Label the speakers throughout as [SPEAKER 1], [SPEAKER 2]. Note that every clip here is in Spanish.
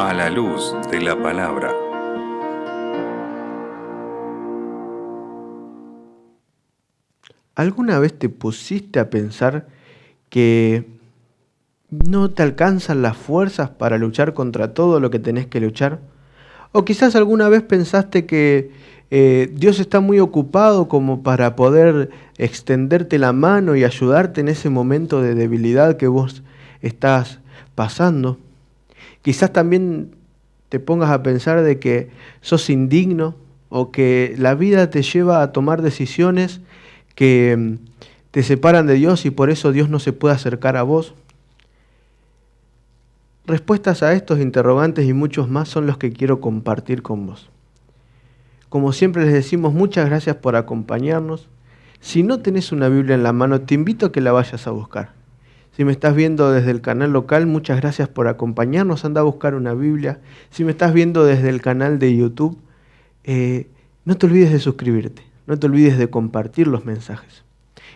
[SPEAKER 1] A la luz de la palabra.
[SPEAKER 2] ¿Alguna vez te pusiste a pensar que no te alcanzan las fuerzas para luchar contra todo lo que tenés que luchar? O quizás alguna vez pensaste que Dios está muy ocupado como para poder extenderte la mano y ayudarte en ese momento de debilidad que vos estás pasando. Quizás también te pongas a pensar de que sos indigno o que la vida te lleva a tomar decisiones que te separan de Dios y por eso Dios no se puede acercar a vos. Respuestas a estos interrogantes y muchos más son los que quiero compartir con vos. Como siempre les decimos, muchas gracias por acompañarnos. Si no tenés una Biblia en la mano, te invito a que la vayas a buscar. Si me estás viendo desde el canal local, muchas gracias por acompañarnos. Anda a buscar una Biblia. Si me estás viendo desde el canal de YouTube, no te olvides de suscribirte. No te olvides de compartir los mensajes.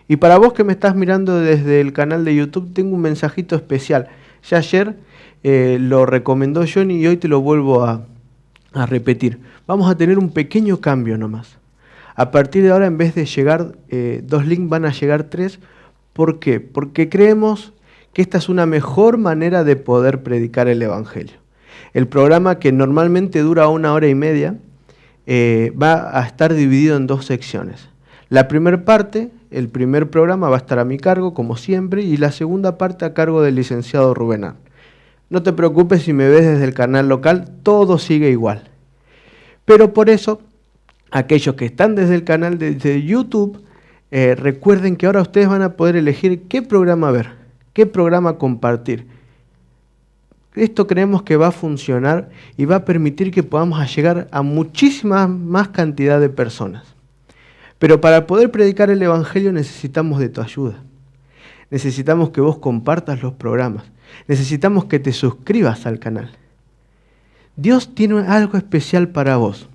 [SPEAKER 2] Y para vos que me estás mirando desde el canal de YouTube, tengo un mensajito especial. Ya ayer lo recomendó Johnny y hoy te lo vuelvo a repetir. Vamos a tener un pequeño cambio nomás. A partir de ahora, en vez de llegar 2 links, van a llegar 3. ¿Por qué? Porque creemos que esta es una mejor manera de poder predicar el Evangelio. El programa, que normalmente dura 1 hora y media, va a estar dividido en 2 secciones. La primera parte, el primer programa va a estar a mi cargo, como siempre, y la segunda parte a cargo del licenciado Rubenán. No te preocupes si me ves desde el canal local, todo sigue igual. Pero por eso, aquellos que están desde el canal de YouTube, recuerden que ahora ustedes van a poder elegir qué programa ver, qué programa compartir. Esto creemos que va a funcionar y va a permitir que podamos llegar a muchísima más cantidad de personas. Pero para poder predicar el Evangelio necesitamos de tu ayuda. Necesitamos que vos compartas los programas. Necesitamos que te suscribas al canal. Dios tiene algo especial para vos.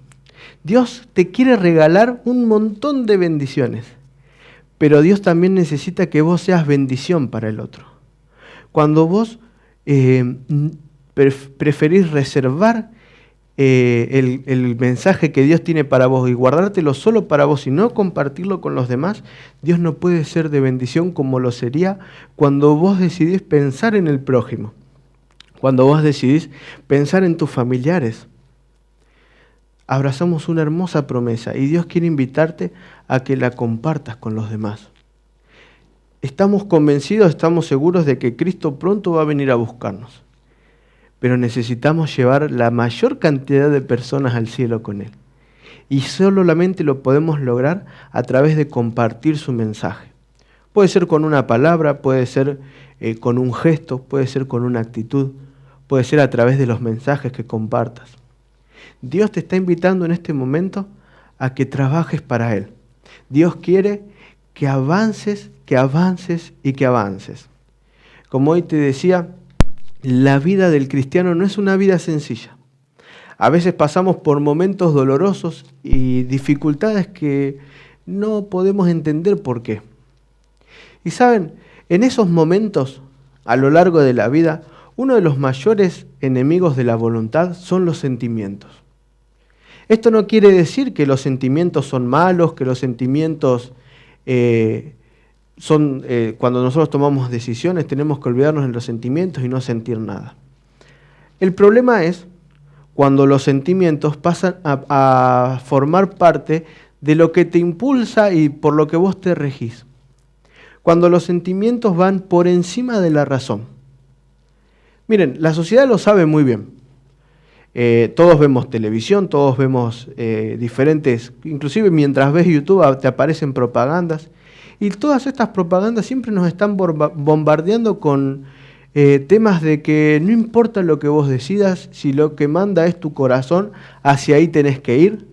[SPEAKER 2] Dios te quiere regalar un montón de bendiciones. Pero Dios también necesita que vos seas bendición para el otro. Cuando vos preferís reservar el mensaje que Dios tiene para vos y guardártelo solo para vos y no compartirlo con los demás, Dios no puede ser de bendición como lo sería cuando vos decidís pensar en el prójimo, cuando vos decidís pensar en tus familiares. Abrazamos una hermosa promesa y Dios quiere invitarte a que la compartas con los demás. Estamos convencidos, estamos seguros de que Cristo pronto va a venir a buscarnos. Pero necesitamos llevar la mayor cantidad de personas al cielo con Él. Y solamente lo podemos lograr a través de compartir su mensaje. Puede ser con una palabra, puede ser con un gesto, puede ser con una actitud, puede ser a través de los mensajes que compartas. Dios te está invitando en este momento a que trabajes para Él. Dios quiere que avances, que avances y que avances. Como hoy te decía, la vida del cristiano no es una vida sencilla. A veces pasamos por momentos dolorosos y dificultades que no podemos entender por qué. Y saben, en esos momentos, a lo largo de la vida, uno de los mayores enemigos de la voluntad son los sentimientos. Esto no quiere decir que los sentimientos son malos, que los sentimientos cuando nosotros tomamos decisiones tenemos que olvidarnos de los sentimientos y no sentir nada. El problema es cuando los sentimientos pasan a formar parte de lo que te impulsa y por lo que vos te regís. Cuando los sentimientos van por encima de la razón. Miren, la sociedad lo sabe muy bien. Todos vemos televisión, todos vemos diferentes, inclusive mientras ves YouTube te aparecen propagandas. Y todas estas propagandas siempre nos están bombardeando con temas de que no importa lo que vos decidas, si lo que manda es tu corazón, hacia ahí tenés que ir.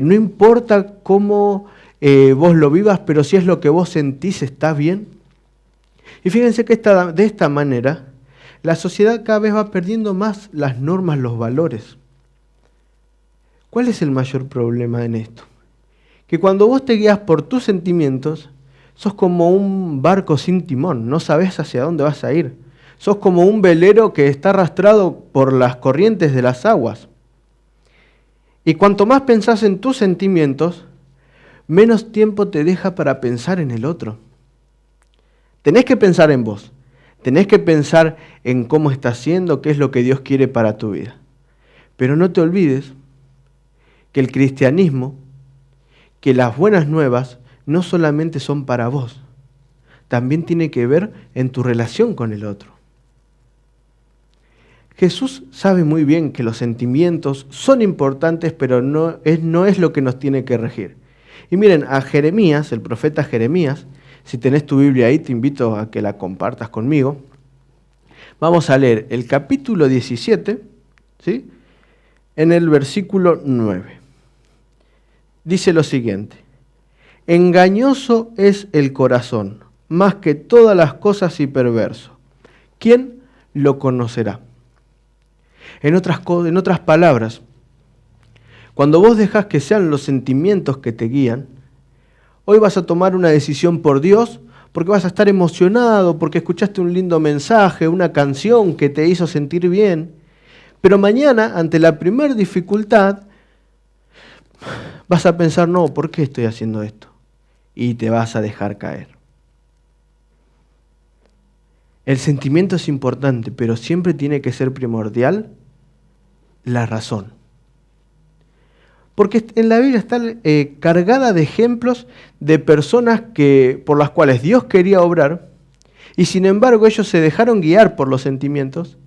[SPEAKER 2] No importa cómo vos lo vivas, pero si es lo que vos sentís está bien. Y fíjense que de esta manera la sociedad cada vez va perdiendo más las normas, los valores. ¿Cuál es el mayor problema en esto? Que cuando vos te guías por tus sentimientos, sos como un barco sin timón, no sabés hacia dónde vas a ir. Sos como un velero que está arrastrado por las corrientes de las aguas. Y cuanto más pensás en tus sentimientos, menos tiempo te deja para pensar en el otro. Tenés que pensar en vos. Tenés que pensar en cómo estás siendo, qué es lo que Dios quiere para tu vida. Pero no te olvides que el cristianismo, que las buenas nuevas, no solamente son para vos, también tiene que ver en tu relación con el otro. Jesús sabe muy bien que los sentimientos son importantes, pero no es lo que nos tiene que regir. Y miren, a Jeremías, el profeta Jeremías, si tenés tu Biblia ahí, te invito a que la compartas conmigo. Vamos a leer el capítulo 17, ¿sí? En el versículo 9. Dice lo siguiente: engañoso es el corazón, más que todas las cosas y perverso. ¿Quién lo conocerá? En otras palabras, cuando vos dejás que sean los sentimientos que te guían, hoy vas a tomar una decisión por Dios, porque vas a estar emocionado, porque escuchaste un lindo mensaje, una canción que te hizo sentir bien, pero mañana, ante la primera dificultad, vas a pensar, no, ¿por qué estoy haciendo esto? Y te vas a dejar caer. El sentimiento es importante, pero siempre tiene que ser primordial la razón. Porque en la Biblia está cargada de ejemplos de personas por las cuales Dios quería obrar, y sin embargo ellos se dejaron guiar por los sentimientos,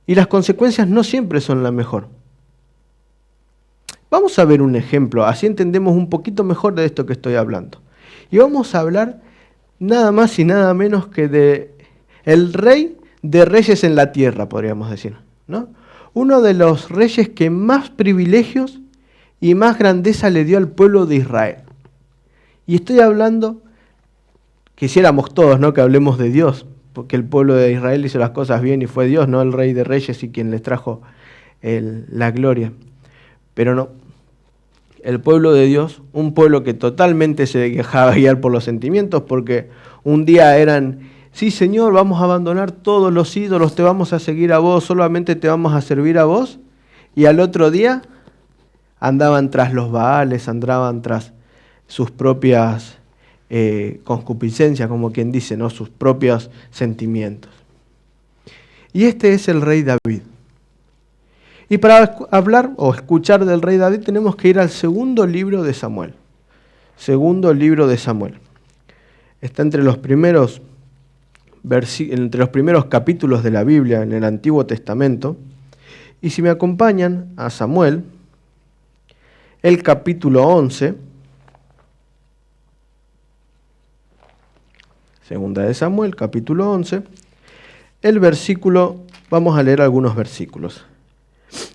[SPEAKER 2] y las consecuencias no siempre son la mejor. Vamos a ver un ejemplo, así entendemos un poquito mejor de esto que estoy hablando. Y vamos a hablar nada más y nada menos que de el rey de reyes en la tierra, podríamos decir, ¿no? Uno de los reyes que más privilegios y más grandeza le dio al pueblo de Israel. Y estoy hablando, quisiéramos todos, ¿no?, que hablemos de Dios, porque el pueblo de Israel hizo las cosas bien y fue Dios, no el rey de reyes y quien les trajo la gloria. Pero no, el pueblo de Dios, un pueblo que totalmente se dejaba guiar por los sentimientos, porque un día eran: sí, Señor, vamos a abandonar todos los ídolos, te vamos a seguir a vos, solamente te vamos a servir a vos. Y al otro día andaban tras los Baales, andaban tras sus propias concupiscencias, como quien dice, ¿no?, sus propios sentimientos. Y este es el rey David. Y para hablar o escuchar del rey David tenemos que ir al segundo libro de Samuel. Segundo libro de Samuel. Está entre los primeros capítulos de la Biblia en el Antiguo Testamento. Y si me acompañan a Samuel, el capítulo 11, segunda de Samuel, capítulo 11, vamos a leer algunos versículos.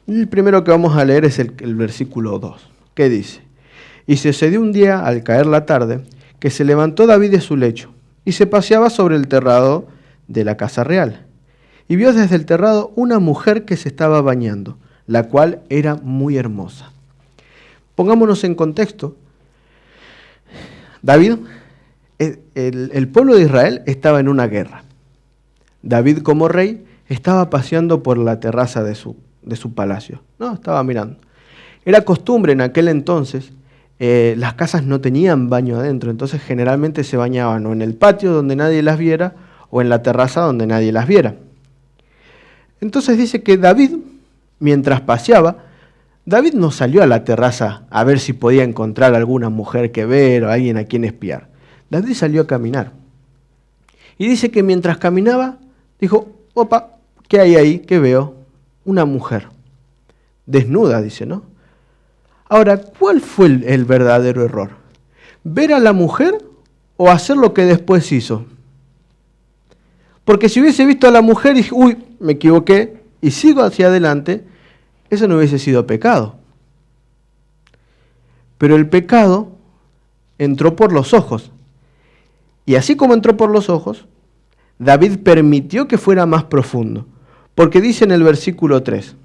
[SPEAKER 2] El primero que vamos a leer es el versículo 2, que dice: y sucedió un día, al caer la tarde, que se levantó David de su lecho, y se paseaba sobre el terrado de la casa real. Y vio desde el terrado una mujer que se estaba bañando, la cual era muy hermosa. Pongámonos en contexto. David, el pueblo de Israel estaba en una guerra. David, como rey, estaba paseando por la terraza de su palacio. No, estaba mirando. Era costumbre en aquel entonces, las casas no tenían baño adentro, entonces generalmente se bañaban o en el patio donde nadie las viera o en la terraza donde nadie las viera. Entonces dice que David, mientras paseaba, David no salió a la terraza a ver si podía encontrar alguna mujer que ver o alguien a quien espiar. David salió a caminar. Y dice que mientras caminaba, dijo: opa, ¿qué hay ahí? ¿Qué veo? Una mujer. Desnuda, dice, ¿no? Ahora, ¿cuál fue el verdadero error? ¿Ver a la mujer o hacer lo que después hizo? Porque si hubiese visto a la mujer y dije: uy, me equivoqué, y sigo hacia adelante, eso no hubiese sido pecado. Pero el pecado entró por los ojos. Y así como entró por los ojos, David permitió que fuera más profundo. Porque dice en el versículo 3: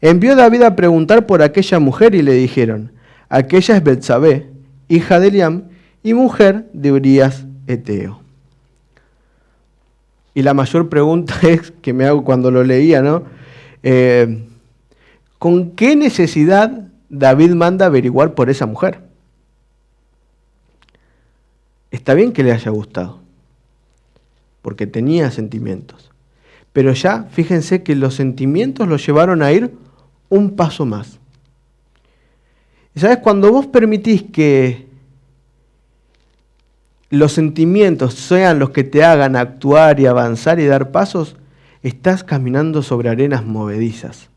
[SPEAKER 2] envió David a preguntar por aquella mujer y le dijeron: aquella es Betsabé, hija de Eliam, y mujer de Urías Eteo. Y la mayor pregunta es, que me hago cuando lo leía, ¿no? ¿Con qué necesidad David manda averiguar por esa mujer? Está bien que le haya gustado, porque tenía sentimientos. Pero ya, fíjense que los sentimientos lo llevaron a ir un paso más. Y sabes, cuando vos permitís que los sentimientos sean los que te hagan actuar y avanzar y dar pasos, estás caminando sobre arenas movedizas.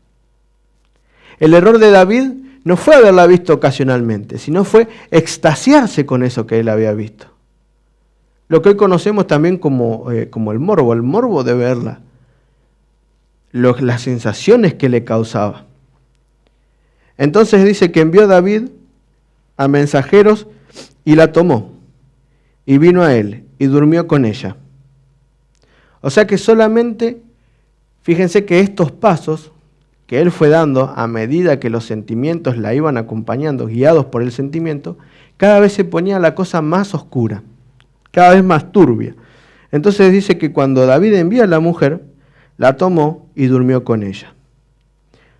[SPEAKER 2] El error de David no fue haberla visto ocasionalmente, sino fue extasiarse con eso que él había visto. Lo que hoy conocemos también como el morbo de verla, las sensaciones que le causaba. Entonces dice que envió David a mensajeros y la tomó, y vino a él, y durmió con ella. O sea que solamente, fíjense que estos pasos que él fue dando a medida que los sentimientos la iban acompañando, guiados por el sentimiento, cada vez se ponía la cosa más oscura, cada vez más turbia. Entonces dice que cuando David envía a la mujer, la tomó y durmió con ella.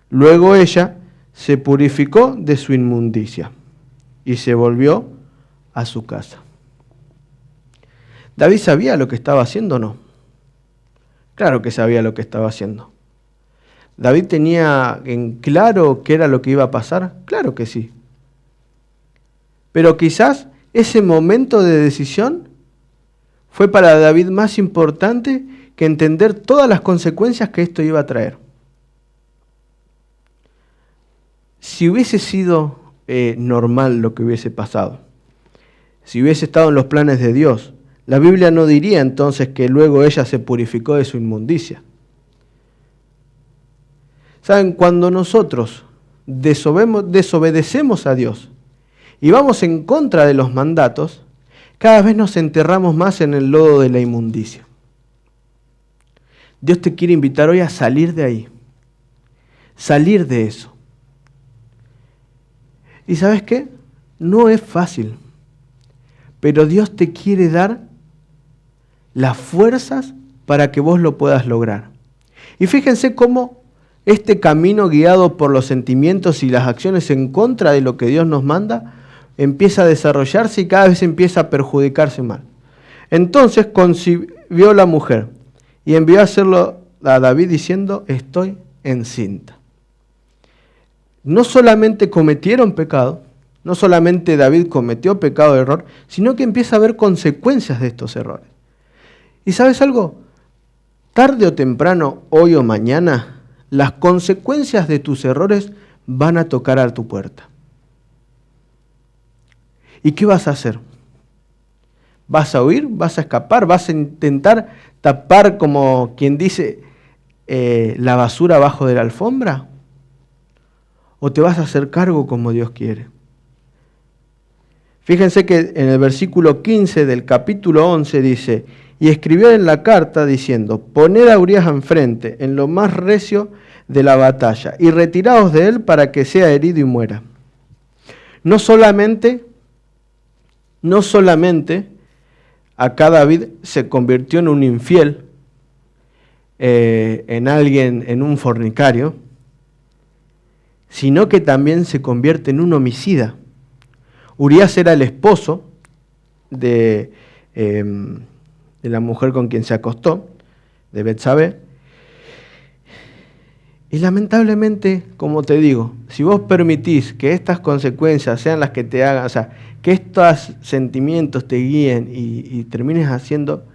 [SPEAKER 2] Luego ella se purificó de su inmundicia y se volvió a su casa. ¿David sabía lo que estaba haciendo o no? Claro que sabía lo que estaba haciendo. ¿David tenía en claro qué era lo que iba a pasar? Claro que sí. Pero quizás ese momento de decisión fue para David más importante que entender todas las consecuencias que esto iba a traer. Si hubiese sido normal lo que hubiese pasado, si hubiese estado en los planes de Dios, la Biblia no diría entonces que luego ella se purificó de su inmundicia. ¿Saben? Cuando nosotros desobedecemos a Dios y vamos en contra de los mandatos, cada vez nos enterramos más en el lodo de la inmundicia. Dios te quiere invitar hoy a salir de ahí, salir de eso. ¿Y sabes qué? No es fácil, pero Dios te quiere dar las fuerzas para que vos lo puedas lograr. Y fíjense cómo este camino guiado por los sentimientos y las acciones en contra de lo que Dios nos manda empieza a desarrollarse y cada vez empieza a perjudicarse mal. Entonces concibió la mujer y envió a hacerlo a David diciendo: estoy encinta. No solamente cometieron pecado, no solamente David cometió pecado de error, sino que empieza a haber consecuencias de estos errores. ¿Y sabes algo? Tarde o temprano, hoy o mañana, las consecuencias de tus errores van a tocar a tu puerta. ¿Y qué vas a hacer? ¿Vas a huir? ¿Vas a escapar? ¿Vas a intentar tapar, como quien dice, la basura abajo de la alfombra? ¿O te vas a hacer cargo como Dios quiere? Fíjense que en el versículo 15 del capítulo 11 dice: y escribió en la carta diciendo: poned a Urías enfrente, en lo más recio de la batalla, y retiraos de él para que sea herido y muera. No solamente acá David se convirtió en un infiel, en alguien, en un fornicario, sino que también se convierte en un homicida. Urías era el esposo de la mujer con quien se acostó, de Betsabé. Y lamentablemente, como te digo, si vos permitís que estas consecuencias sean las que te hagan, o sea, que estos sentimientos te guíen y termines haciendo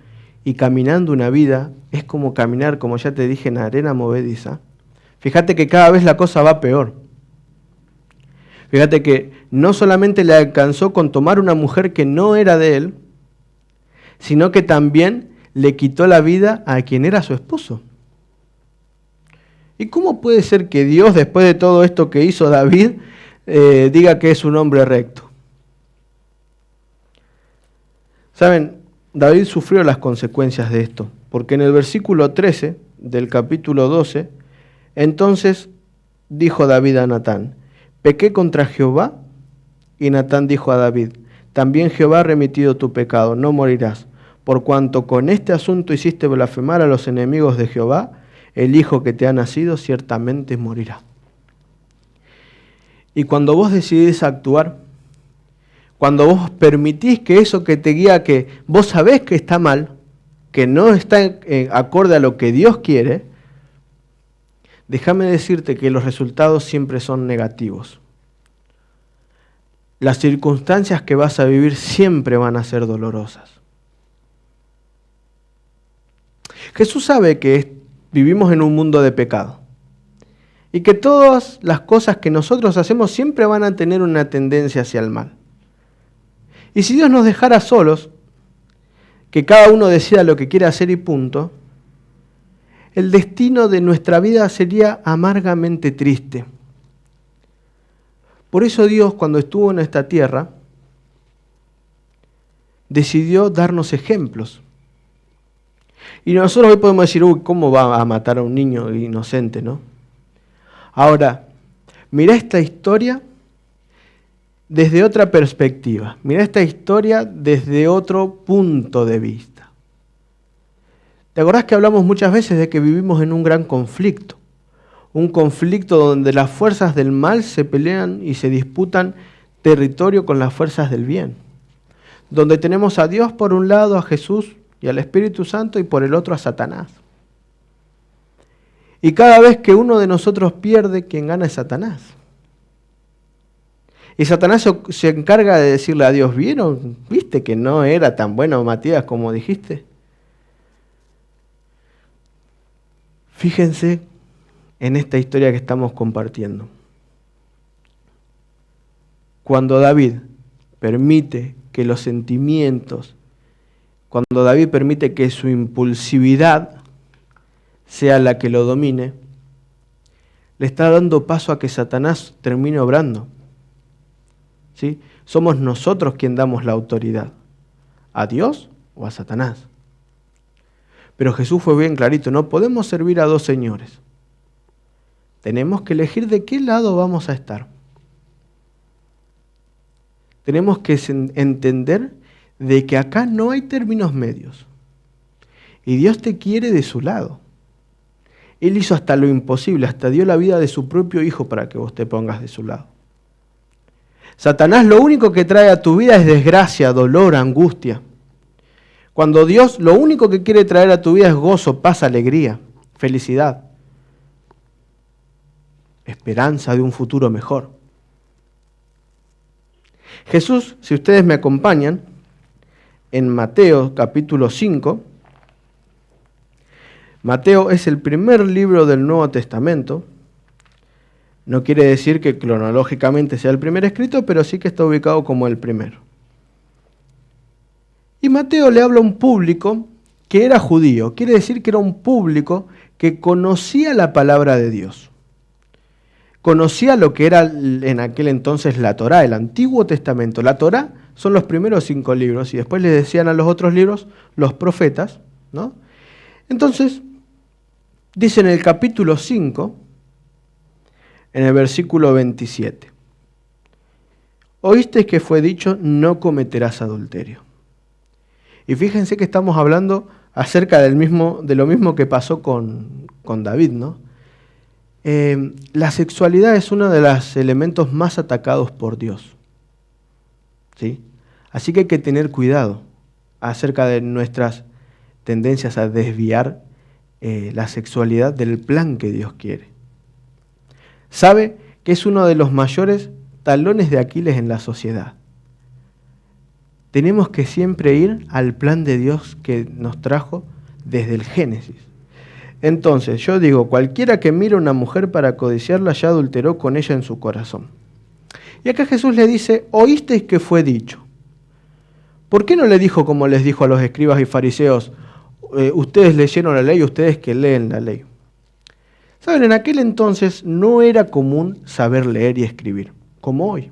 [SPEAKER 2] y caminando una vida, es como caminar, como ya te dije, en arena movediza. Fíjate que cada vez la cosa va peor. Fíjate que no solamente le alcanzó con tomar una mujer que no era de él, sino que también le quitó la vida a quien era su esposo. ¿Y cómo puede ser que Dios, después de todo esto que hizo David, diga que es un hombre recto? Saben, David sufrió las consecuencias de esto, porque en el versículo 13 del capítulo 12, entonces dijo David a Natán: pequé contra Jehová. Y Natán dijo a David: también Jehová ha remitido tu pecado, no morirás, por cuanto con este asunto hiciste blasfemar a los enemigos de Jehová, el hijo que te ha nacido ciertamente morirá. Y cuando vos decidís actuar, cuando vos permitís que eso que te guía, que vos sabés que está mal, que no está acorde a lo que Dios quiere, déjame decirte que los resultados siempre son negativos. Las circunstancias que vas a vivir siempre van a ser dolorosas. Jesús sabe que vivimos en un mundo de pecado y que todas las cosas que nosotros hacemos siempre van a tener una tendencia hacia el mal. Y si Dios nos dejara solos, que cada uno decida lo que quiere hacer y punto, el destino de nuestra vida sería amargamente triste. Por eso Dios, cuando estuvo en esta tierra, decidió darnos ejemplos. Y nosotros hoy podemos decir, uy, ¿cómo va a matar a un niño inocente, no? Ahora, mira esta historia desde otra perspectiva. Mira esta historia desde otro punto de vista. ¿Te acordás que hablamos muchas veces de que vivimos en un gran conflicto? Un conflicto donde las fuerzas del mal se pelean y se disputan territorio con las fuerzas del bien. Donde tenemos a Dios por un lado, a Jesús y al Espíritu Santo, y por el otro a Satanás. Y cada vez que uno de nosotros pierde, quien gana es Satanás. Y Satanás se encarga de decirle a Dios, ¿vieron? ¿Viste que no era tan bueno Matías como dijiste? Fíjense en esta historia que estamos compartiendo. Cuando David permite que los sentimientos, cuando David permite que su impulsividad sea la que lo domine, le está dando paso a que Satanás termine obrando. ¿Sí? Somos nosotros quien damos la autoridad, ¿a Dios o a Satanás? Pero Jesús fue bien clarito, no podemos servir a dos señores. Tenemos que elegir de qué lado vamos a estar. Tenemos que entender de que acá no hay términos medios. Y Dios te quiere de su lado. Él hizo hasta lo imposible, hasta dio la vida de su propio hijo para que vos te pongas de su lado. Satanás lo único que trae a tu vida es desgracia, dolor, angustia. Cuando Dios lo único que quiere traer a tu vida es gozo, paz, alegría, felicidad, esperanza de un futuro mejor. Jesús, si ustedes me acompañan, en Mateo capítulo 5, Mateo es el primer libro del Nuevo Testamento. No quiere decir que cronológicamente sea el primer escrito, pero sí que está ubicado como el primero. Y Mateo le habla a un público que era judío, quiere decir que era un público que conocía la palabra de Dios. Conocía lo que era en aquel entonces la Torá, el Antiguo Testamento. La Torá son los primeros 5 libros y después le decían a los otros libros los profetas, ¿no? Entonces, dice en el capítulo 5, en el versículo 27, oísteis que fue dicho, no cometerás adulterio. Y fíjense que estamos hablando acerca de lo mismo que pasó con David, ¿no? La sexualidad es uno de los elementos más atacados por Dios, ¿sí? Así que hay que tener cuidado acerca de nuestras tendencias a desviar la sexualidad del plan que Dios quiere. Sabe que es uno de los mayores talones de Aquiles en la sociedad. Tenemos que siempre ir al plan de Dios que nos trajo desde el Génesis. Entonces, yo digo, cualquiera que mire a una mujer para codiciarla ya adulteró con ella en su corazón. Y acá Jesús le dice, oísteis que fue dicho. ¿Por qué no le dijo como les dijo a los escribas y fariseos, ustedes leyeron la ley, ustedes que leen la ley? Saben, en aquel entonces no era común saber leer y escribir, como hoy.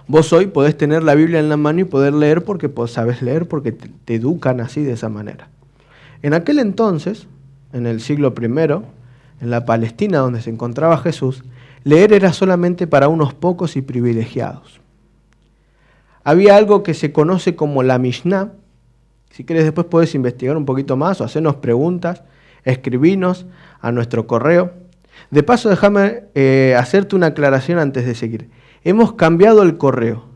[SPEAKER 2] Vos hoy podés tener la Biblia en la mano y poder leer porque sabes leer, porque te educan así de esa manera. En aquel entonces, en el siglo I, en la Palestina donde se encontraba Jesús, leer era solamente para unos pocos y privilegiados. Había algo que se conoce como la Mishnah, Si querés después podés investigar un poquito más o hacernos preguntas, escribinos a nuestro correo. De paso, déjame hacerte una aclaración antes de seguir. Hemos cambiado el correo.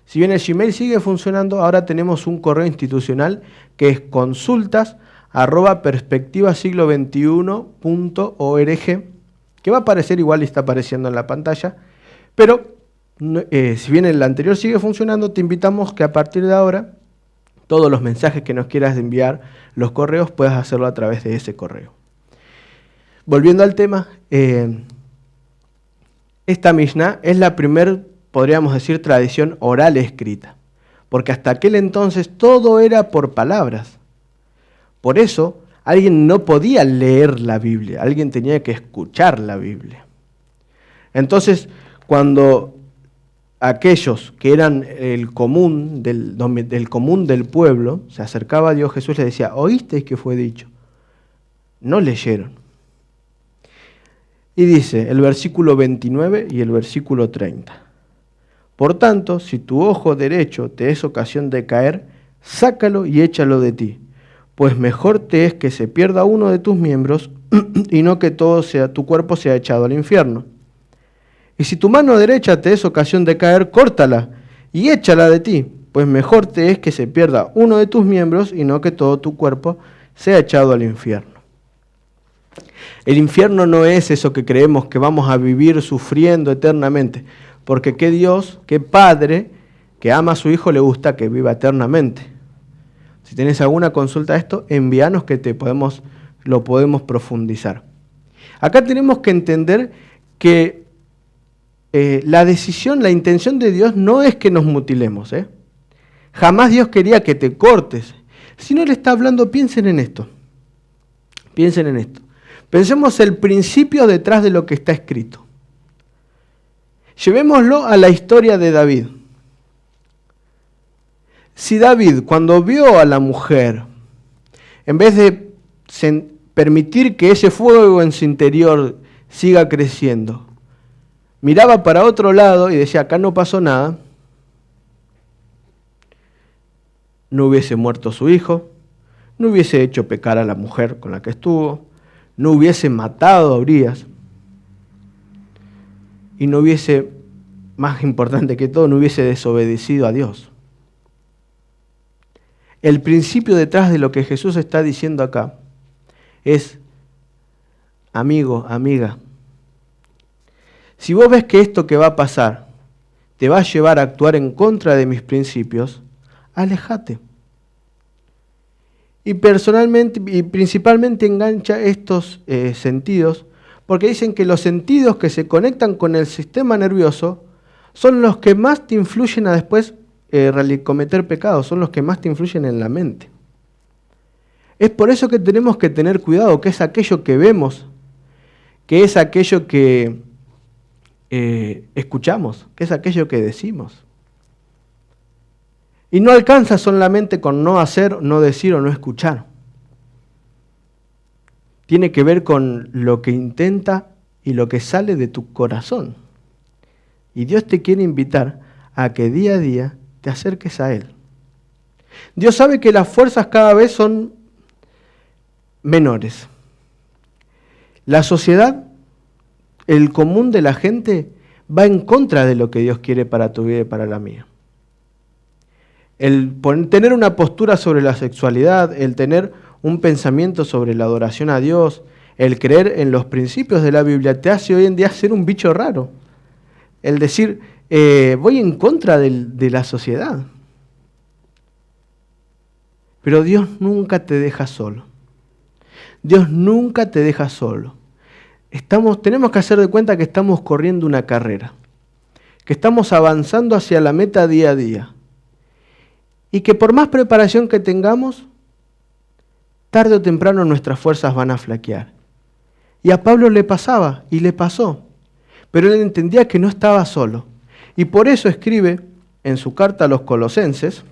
[SPEAKER 2] Si bien el Gmail sigue funcionando, ahora tenemos un correo institucional que es consultas@perspectivasiglo21.org, que va a aparecer igual y está apareciendo en la pantalla, pero si bien el anterior sigue funcionando, te invitamos que a partir de ahora todos los mensajes que nos quieras enviar, los correos, puedas hacerlo a través de ese correo. Volviendo al tema, esta Mishnah es la primer, podríamos decir, tradición oral escrita, porque hasta aquel entonces todo era por palabras. Por eso, alguien no podía leer la Biblia, alguien tenía que escuchar la Biblia. Entonces, cuando aquellos que eran el común del común del pueblo se acercaba a Dios, Jesús les decía: ¿oísteis que fue dicho? No leyeron. Y dice el versículo 29 y el versículo 30. Por tanto, si tu ojo derecho te es ocasión de caer, sácalo y échalo de ti, pues mejor te es que se pierda uno de tus miembros y no que todo tu cuerpo sea echado al infierno. Y si tu mano derecha te es ocasión de caer, córtala y échala de ti, pues mejor te es que se pierda uno de tus miembros y no que todo tu cuerpo sea echado al infierno. El infierno no es eso que creemos que vamos a vivir sufriendo eternamente, porque qué Dios, qué Padre que ama a su Hijo le gusta que viva eternamente. Si tenés alguna consulta a esto, envíanos que lo podemos profundizar. Acá tenemos que entender que la decisión, la intención de Dios no es que nos mutilemos. Jamás Dios quería que te cortes. Si no le está hablando, piensen en esto. Piensen en esto. Pensemos el principio detrás de lo que está escrito. Llevémoslo a la historia de David. Si David, cuando vio a la mujer, en vez de permitir que ese fuego en su interior siga creciendo, miraba para otro lado y decía: acá no pasó nada, no hubiese muerto su hijo, no hubiese hecho pecar a la mujer con la que estuvo, no hubiese matado a Urías y no hubiese, más importante que todo, no hubiese desobedecido a Dios. El principio detrás de lo que Jesús está diciendo acá es: amigo, amiga, si vos ves que esto que va a pasar te va a llevar a actuar en contra de mis principios, alejate. Y personalmente y principalmente engancha estos sentidos, porque dicen que los sentidos que se conectan con el sistema nervioso son los que más te influyen a después cometer pecados, son los que más te influyen en la mente. Es por eso que tenemos que tener cuidado, que es aquello que vemos, que es aquello que escuchamos, que es aquello que decimos. Y no alcanza solamente con no hacer, no decir o no escuchar. Tiene que ver con lo que intenta y lo que sale de tu corazón. Y Dios te quiere invitar a que día a día te acerques a Él. Dios sabe que las fuerzas cada vez son menores. La sociedad, el común de la gente, va en contra de lo que Dios quiere para tu vida y para la mía. El tener una postura sobre la sexualidad, el tener un pensamiento sobre la adoración a Dios, el creer en los principios de la Biblia, te hace hoy en día ser un bicho raro. El decir, voy en contra de la sociedad. Pero Dios nunca te deja solo. Dios nunca te deja solo. Tenemos que hacer de cuenta que estamos corriendo una carrera, que estamos avanzando hacia la meta día a día. Y que por más preparación que tengamos, tarde o temprano nuestras fuerzas van a flaquear. Y a Pablo le pasaba, y le pasó. Pero él entendía que no estaba solo. Y por eso escribe en su carta a los Colosenses,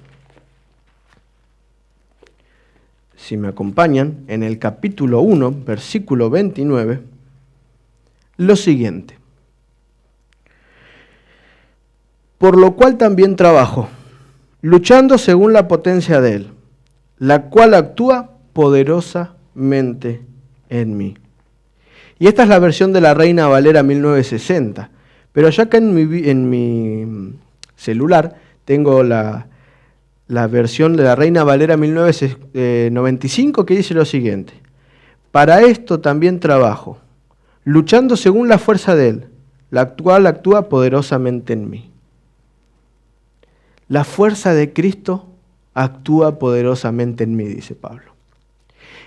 [SPEAKER 2] si me acompañan, en el capítulo 1, versículo 29, lo siguiente. Por lo cual también trabajo, luchando según la potencia de Él, la cual actúa poderosamente en mí. Y esta es la versión de la Reina Valera 1960. Pero ya acá en mi celular tengo la versión de la Reina Valera 1995 que dice lo siguiente. Para esto también trabajo, luchando según la fuerza de Él, la cual actúa poderosamente en mí. La fuerza de Cristo actúa poderosamente en mí, dice Pablo.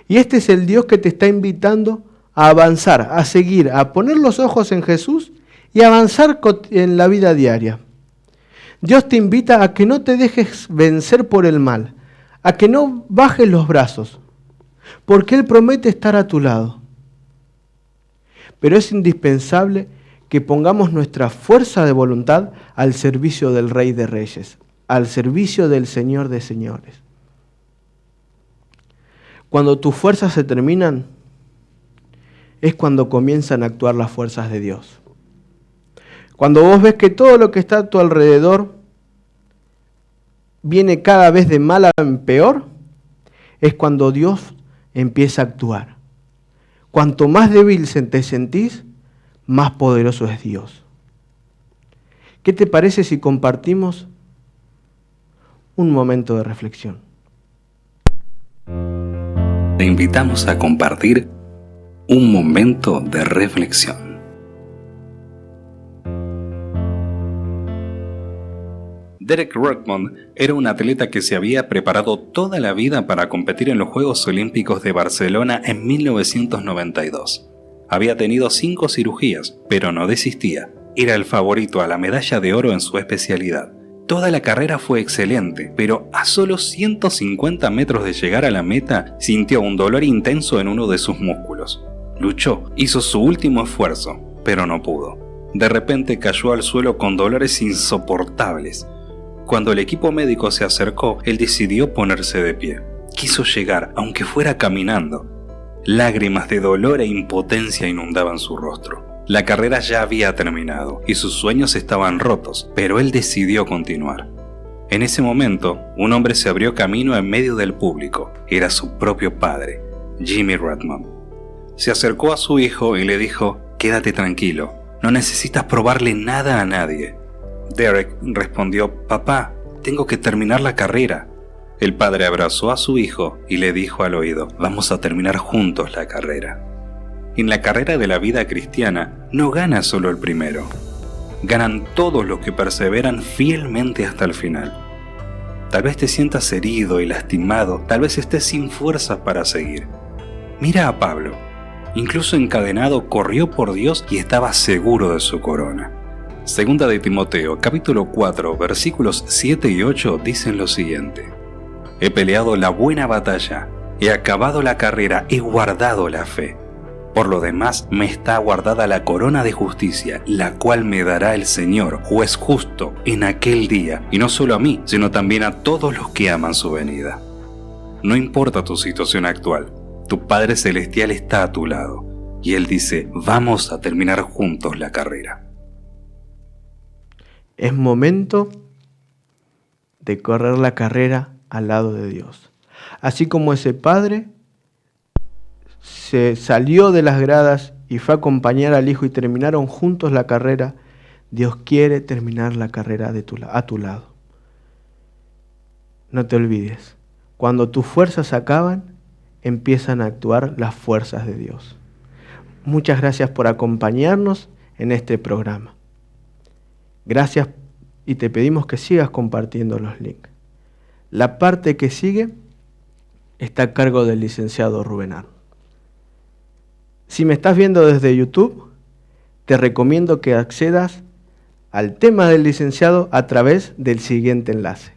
[SPEAKER 2] Y este es el Dios que te está invitando a avanzar, a seguir, a poner los ojos en Jesús y avanzar en la vida diaria. Dios te invita a que no te dejes vencer por el mal, a que no bajes los brazos, porque Él promete estar a tu lado. Pero es indispensable que pongamos nuestra fuerza de voluntad al servicio del Rey de Reyes, al servicio del Señor de Señores. Cuando tus fuerzas se terminan, es cuando comienzan a actuar las fuerzas de Dios. Cuando vos ves que todo lo que está a tu alrededor viene cada vez de mal en peor, es cuando Dios empieza a actuar. Cuanto más débil te sentís, más poderoso es Dios. ¿Qué te parece si compartimos un momento de reflexión?
[SPEAKER 1] Te invitamos a compartir un momento de reflexión. Derek Redmond era un atleta que se había preparado toda la vida para competir en los Juegos Olímpicos de Barcelona en 1992. Había tenido 5 cirugías, pero no desistía. Era el favorito a la medalla de oro en su especialidad. Toda la carrera fue excelente, pero a solo 150 metros de llegar a la meta, sintió un dolor intenso en uno de sus músculos. Luchó, hizo su último esfuerzo, pero no pudo. De repente cayó al suelo con dolores insoportables. Cuando el equipo médico se acercó, él decidió ponerse de pie. Quiso llegar, aunque fuera caminando. Lágrimas de dolor e impotencia inundaban su rostro. La carrera ya había terminado y sus sueños estaban rotos, pero él decidió continuar. En ese momento, un hombre se abrió camino en medio del público. Era su propio padre, Jimmy Redmond. Se acercó a su hijo y le dijo: «Quédate tranquilo, no necesitas probarle nada a nadie». Derek respondió: «Papá, tengo que terminar la carrera». El padre abrazó a su hijo y le dijo al oído: «Vamos a terminar juntos la carrera». En la carrera de la vida cristiana no gana solo el primero. Ganan todos los que perseveran fielmente hasta el final. Tal vez te sientas herido y lastimado, tal vez estés sin fuerzas para seguir. Mira a Pablo. Incluso encadenado, corrió por Dios y estaba seguro de su corona. Segunda de Timoteo, capítulo 4, versículos 7 y 8 dicen lo siguiente: «He peleado la buena batalla, he acabado la carrera, he guardado la fe. Por lo demás, me está guardada la corona de justicia, la cual me dará el Señor, juez justo, en aquel día, y no solo a mí, sino también a todos los que aman su venida». No importa tu situación actual, tu Padre Celestial está a tu lado, y Él dice: «Vamos a terminar juntos la carrera».
[SPEAKER 2] Es momento de correr la carrera al lado de Dios. Así como ese padre se salió de las gradas y fue a acompañar al hijo y terminaron juntos la carrera, Dios quiere terminar la carrera a tu lado. No te olvides, cuando tus fuerzas acaban, empiezan a actuar las fuerzas de Dios. Muchas gracias por acompañarnos en este programa. Gracias y te pedimos que sigas compartiendo los links. La parte que sigue está a cargo del licenciado Rubén Arn. Si me estás viendo desde YouTube, te recomiendo que accedas al tema del licenciado a través del siguiente enlace.